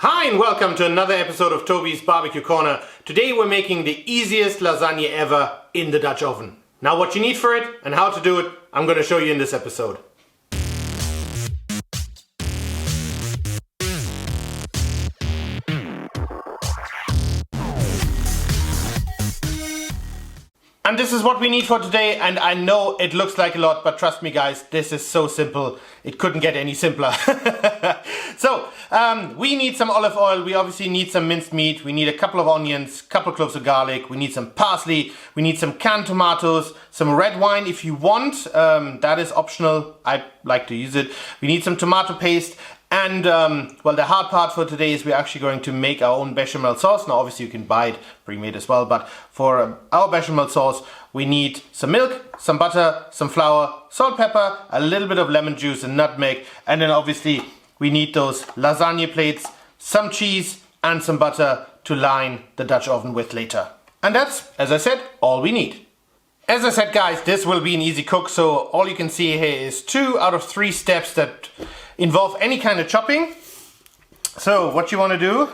Hi and welcome to another episode of Toby's Barbecue Corner. Today we're making the easiest lasagna ever in the Dutch oven. Now what you need for it and how to do it, I'm going to show you in this episode. And this is what we need for today, and I know it looks like a lot, but trust me guys, this is so simple, it couldn't get any simpler. So, we need some olive oil, we obviously need some minced meat, we need a couple of onions, couple cloves of garlic, we need some parsley, we need some canned tomatoes, some red wine if you want, that is optional, I like to use it. We need some tomato paste. And, well, the hard part for today is we're actually going to make our own bechamel sauce. Now, obviously, you can buy it pre-made as well, but for our bechamel sauce, we need some milk, some butter, some flour, salt, pepper, a little bit of lemon juice and nutmeg, and then obviously we need those lasagna plates, some cheese, and some butter to line the Dutch oven with later. And that's, as I said, all we need. As I said, guys, this will be an easy cook, so all you can see here is 2 out of 3 steps that involve any kind of chopping. So what you want to do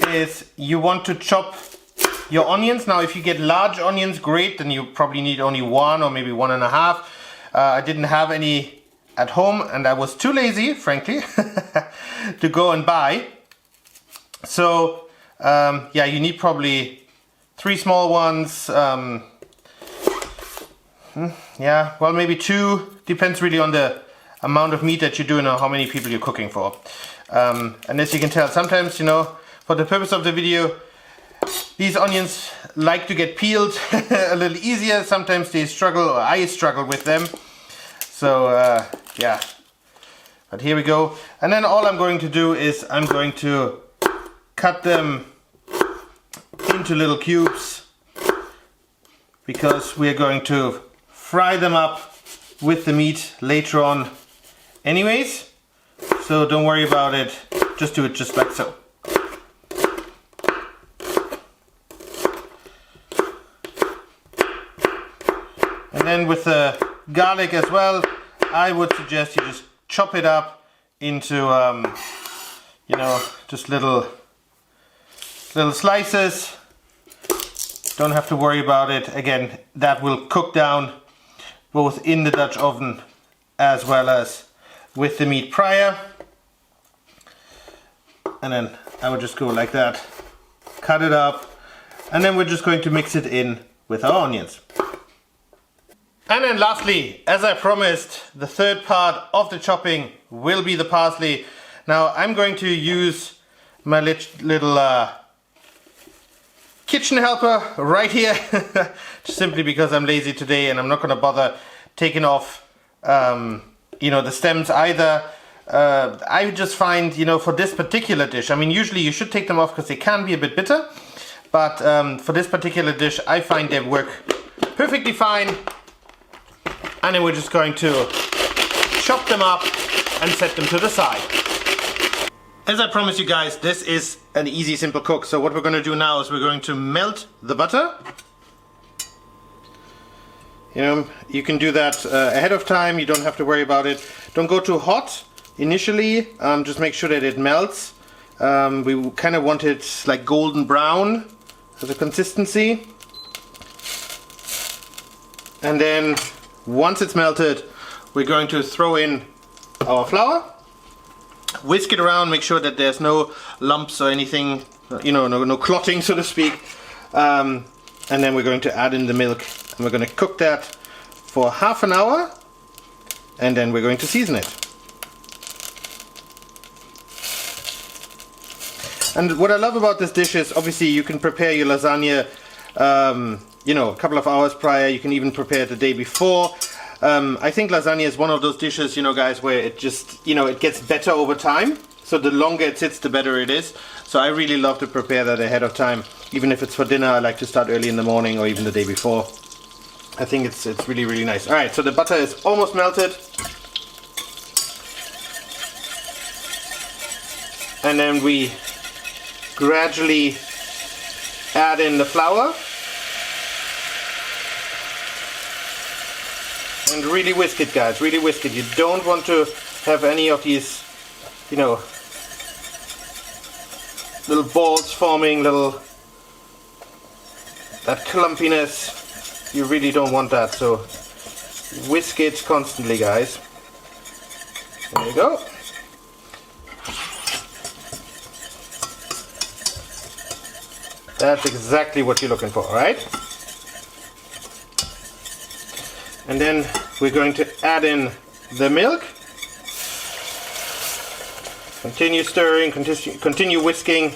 is you want to chop your onions. Now if you get large onions, great, then you probably need only 1 or maybe 1.5. I didn't have any at home and I was too lazy, frankly, to go and buy. So yeah, you need probably 3 small ones. Yeah, well, maybe 2, depends really on the amount of meat that you're doing or how many people you're cooking for. And as you can tell, sometimes, you know, for the purpose of the video, these onions like to get peeled a little easier. Sometimes they struggle, or I struggle with them. So, yeah, but here we go. And then all I'm going to do is I'm going to cut them into little cubes because we're going to fry them up with the meat later on anyways, so don't worry about it, just do it just like so. And then with the garlic as well, I would suggest you just chop it up into you know, just little slices. Don't have to worry about it. Again, that will cook down both in the Dutch oven as well as with the meat prior. And then I would just go like that, cut it up, and then we're just going to mix it in with our onions. And then lastly, as I promised, the third part of the chopping will be the parsley. Now I'm going to use my little kitchen helper right here, just simply because I'm lazy today and I'm not going to bother taking off you know, the stems either. I just find, you know, for this particular dish, I mean usually you should take them off because they can be a bit bitter, but for this particular dish I find they work perfectly fine. And then we're just going to chop them up and set them to the side. As I promised you guys, this is an easy, simple cook. So what we're going to do now is we're going to melt the butter. You know, you can do that ahead of time. You don't have to worry about it. Don't go too hot initially. Just make sure that it melts. We kind of want it like golden brown as a consistency. And then once it's melted, we're going to throw in our flour. Whisk it around, make sure that there's no lumps or anything, you know, no clotting, so to speak. And then we're going to add in the milk and we're going to cook that for half an hour and then we're going to season it. And what I love about this dish is obviously you can prepare your lasagna you know, a couple of hours prior. You can even prepare it the day before. I think lasagna is one of those dishes, you know guys, where it just, you know, it gets better over time. So the longer it sits, the better it is. So I really love to prepare that ahead of time. Even if it's for dinner, I like to start early in the morning or even the day before. I think it's really, really nice. Alright, so the butter is almost melted. And then we gradually add in the flour. And really whisk it, guys, really whisk it. You don't want to have any of these, you know, little balls forming, that clumpiness. You really don't want that, so whisk it constantly, guys. There you go. That's exactly what you're looking for, right? And then we're going to add in the milk. Continue stirring, continue whisking.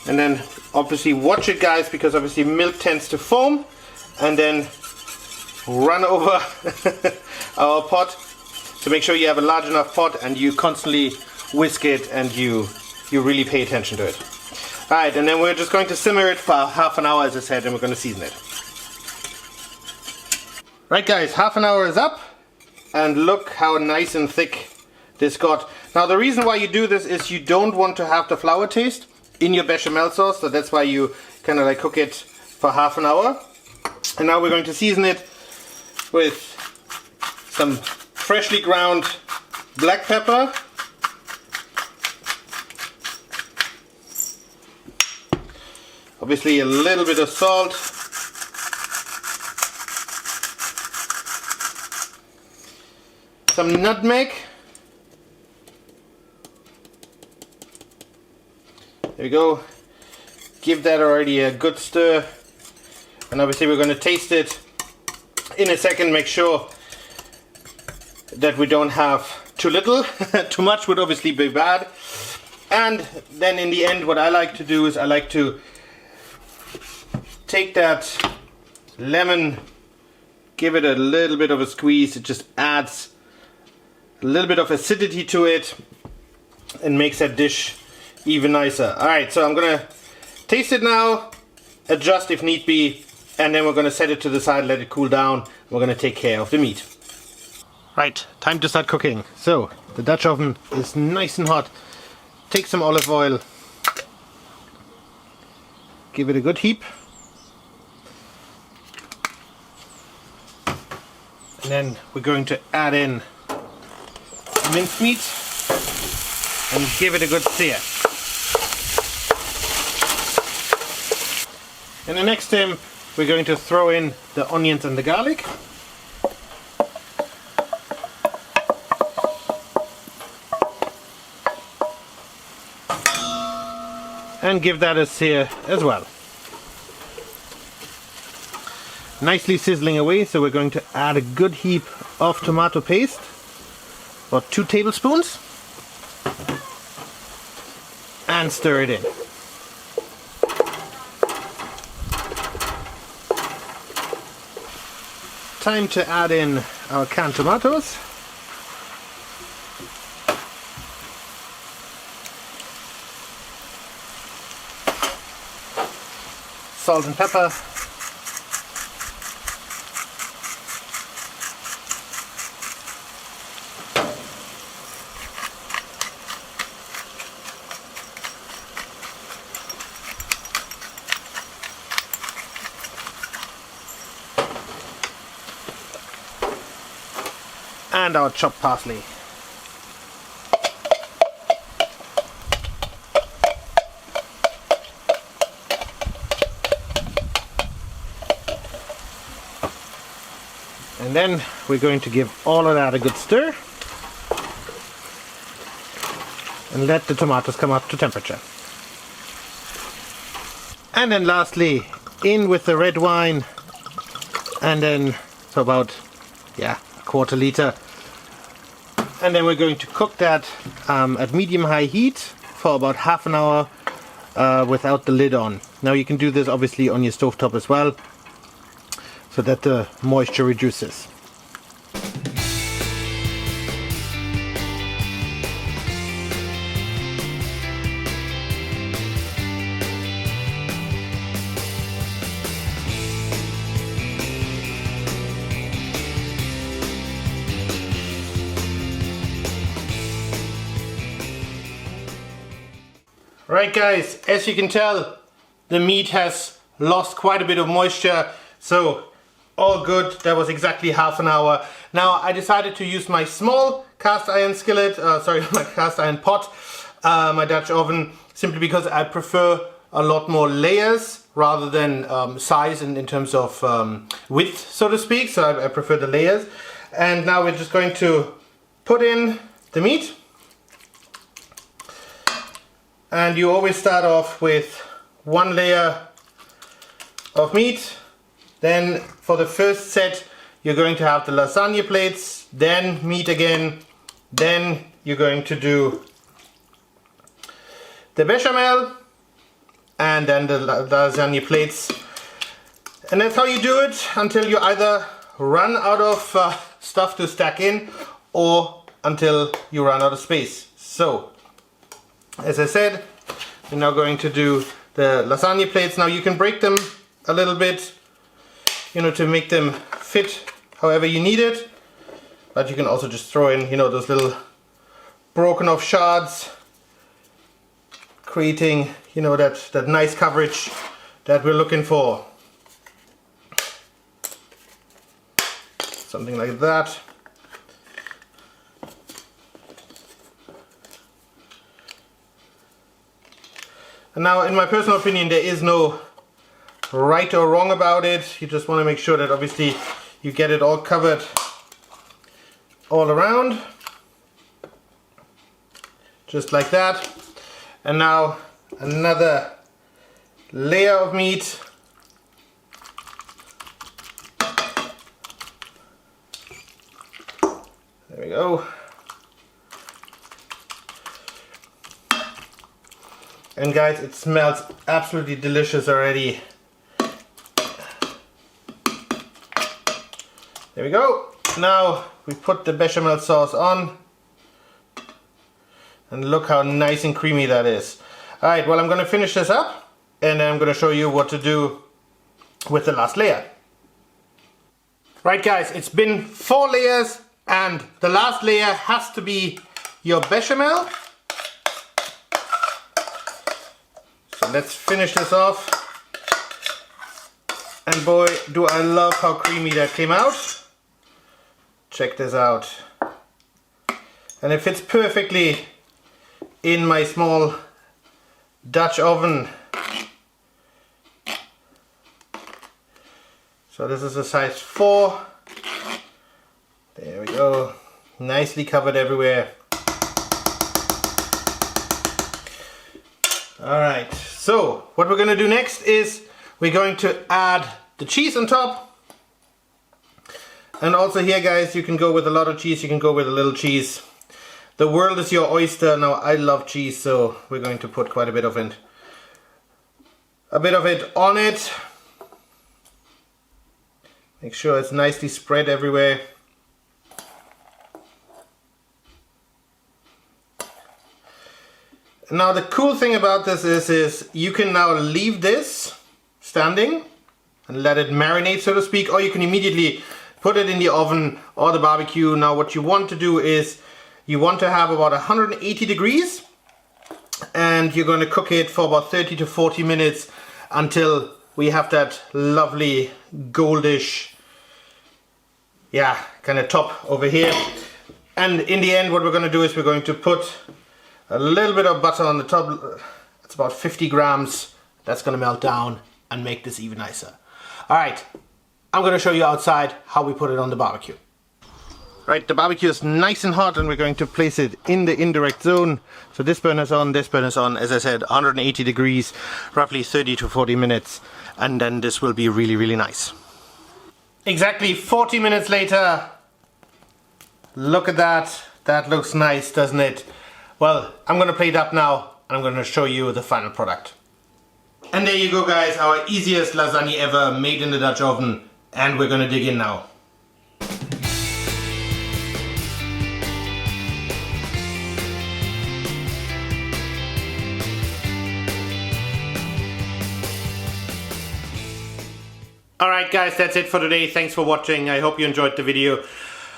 And then obviously watch it, guys, because obviously milk tends to foam and then run over our pot. So make sure you have a large enough pot and you constantly whisk it and you really pay attention to it. Alright, and then we're just going to simmer it for half an hour, as I said, and we're going to season it. Right, guys, half an hour is up, and look how nice and thick this got. Now the reason why you do this is you don't want to have the flour taste in your bechamel sauce, so that's why you kind of like cook it for half an hour. And now we're going to season it with some freshly ground black pepper, obviously a little bit of salt, some nutmeg, there we go, give that already a good stir, and obviously we're going to taste it in a second, make sure that we don't have too little. Too much would obviously be bad. And then in the end, what I like to do is I like to take that lemon, give it a little bit of a squeeze. It just adds a little bit of acidity to it and makes that dish even nicer. Alright, so I'm gonna taste it now, adjust if need be, and then we're gonna set it to the side, let it cool down. We're gonna take care of the meat. Right, time to start cooking. So the Dutch oven is nice and hot. Take some olive oil, give it a good heap, and then we're going to add in minced meat and give it a good sear. In the next time, we're going to throw in the onions and the garlic. And give that a sear as well. Nicely sizzling away, so we're going to add a good heap of tomato paste, about 2 tablespoons, and stir it in. Time to add in our canned tomatoes. Salt and pepper. And our chopped parsley. And then we're going to give all of that a good stir and let the tomatoes come up to temperature. And then lastly, in with the red wine, and then so about a quarter liter. And then we're going to cook that at medium-high heat for about half an hour without the lid on. Now you can do this obviously on your stovetop as well, so that the moisture reduces. Right guys, as you can tell, the meat has lost quite a bit of moisture, so all good. That was exactly half an hour. Now I decided to use my small cast iron skillet, my cast iron pot, my Dutch oven, simply because I prefer a lot more layers rather than size in terms of width, so to speak. So I prefer the layers. And now we're just going to put in the meat. And you always start off with one layer of meat. Then for the first set you're going to have the lasagne plates, then meat again, then you're going to do the bechamel, and then the lasagne plates. And that's how you do it until you either run out of stuff to stack in or until you run out of space. So, as I said, we're now going to do the lasagne plates. Now you can break them a little bit, you know, to make them fit however you need it. But you can also just throw in, you know, those little broken off shards, creating, you know, that nice coverage that we're looking for. Something like that. And now, in my personal opinion, there is no right or wrong about it. You just want to make sure that obviously you get it all covered all around. Just like that. And now another layer of meat. There we go. And guys, it smells absolutely delicious already. There we go. Now we put the bechamel sauce on. And look how nice and creamy that is. Alright, well, I'm going to finish this up and then I'm going to show you what to do with the last layer. Right guys, it's been 4 layers and the last layer has to be your bechamel. So let's finish this off. And boy, do I love how creamy that came out. Check this out. And it fits perfectly in my small Dutch oven. So this is a size 4. There we go. Nicely covered everywhere. Alright, so what we're going to do next is we're going to add the cheese on top. And also here guys, you can go with a lot of cheese, you can go with a little cheese. The world is your oyster. Now I love cheese, so we're going to put quite a bit of it. On it. Make sure it's nicely spread everywhere. Now the cool thing about this is you can now leave this standing and let it marinate, so to speak, or you can immediately put it in the oven or the barbecue. Now what you want to do is you want to have about 180 degrees and you're going to cook it for about 30 to 40 minutes until we have that lovely goldish, yeah, kind of top over here. And in the end what we're going to do is we're going to put a little bit of butter on the top. It's about 50 grams. That's going to melt down and make this even nicer. Alright, I'm going to show you outside how we put it on the barbecue. Right, the barbecue is nice and hot and we're going to place it in the indirect zone. So this burner's on, as I said, 180 degrees, roughly 30 to 40 minutes. And then this will be really, really nice. Exactly 40 minutes later. Look at that. That looks nice, doesn't it? Well, I'm going to plate up now and I'm going to show you the final product. And there you go guys, our easiest lasagne ever made in the Dutch oven. And we're going to dig in now. Alright guys, that's it for today. Thanks for watching. I hope you enjoyed the video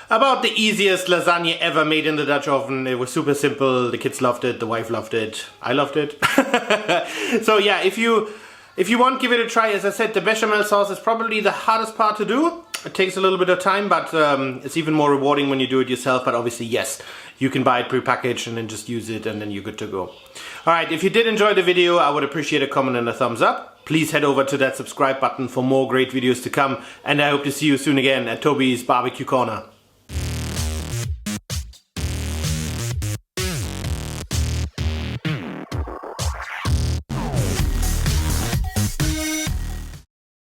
about the easiest lasagne ever made in the Dutch oven. It was super simple. The kids loved it. The wife loved it. I loved it. So yeah, if you want, give it a try. As I said, the bechamel sauce is probably the hardest part to do. It takes a little bit of time, but it's even more rewarding when you do it yourself. But obviously, yes, you can buy it pre-packaged and then just use it and then you're good to go. All right, if you did enjoy the video, I would appreciate a comment and a thumbs up. Please head over to that subscribe button for more great videos to come. And I hope to see you soon again at Toby's Barbecue Corner.